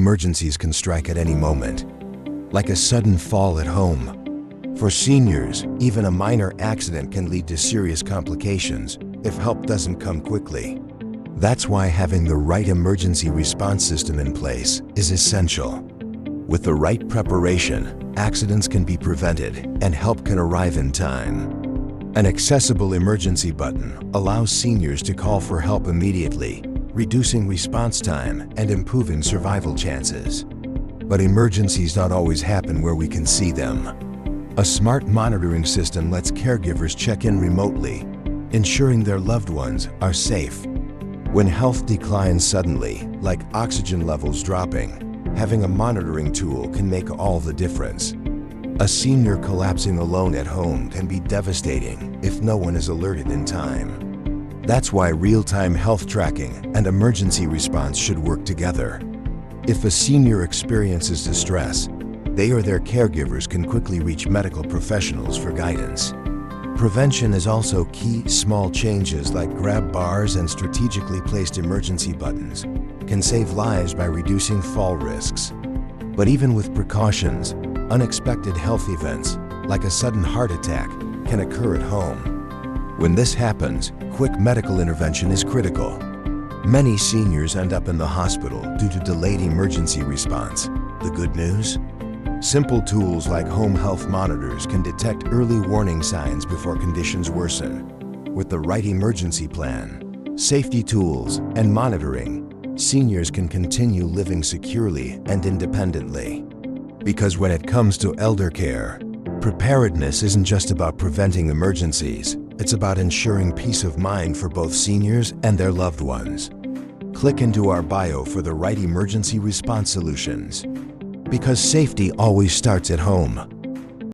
emergencies can strike at any moment, like a sudden fall at home. For seniors, even a minor accident can lead to serious complications if help doesn't come quickly. That's why having the right emergency response system in place is essential. With the right preparation, accidents can be prevented and help can arrive in time. An accessible emergency button allows seniors to call for help immediately, reducing response time and improving survival chances. But emergencies don't always happen where we can see them. A smart monitoring system lets caregivers check in remotely, ensuring their loved ones are safe. When health declines suddenly, like oxygen levels dropping, having a monitoring tool can make all the difference. A senior collapsing alone at home can be devastating if no one is alerted in time. That's why real-time health tracking and emergency response should work together. If a senior experiences distress, they or their caregivers can quickly reach medical professionals for guidance. Prevention is also key. Small changes like grab bars and strategically placed emergency buttons can save lives by reducing fall risks. But even with precautions, unexpected health events, like a sudden heart attack, can occur at home. When this happens, quick medical intervention is critical. Many seniors end up in the hospital due to delayed emergency response. The good news? Simple tools like home health monitors can detect early warning signs before conditions worsen. With the right emergency plan, safety tools, and monitoring, seniors can continue living securely and independently. Because when it comes to elder care, preparedness isn't just about preventing emergencies, it's about ensuring peace of mind for both seniors and their loved ones. Click into our bio for the right emergency response solutions. Because safety always starts at home.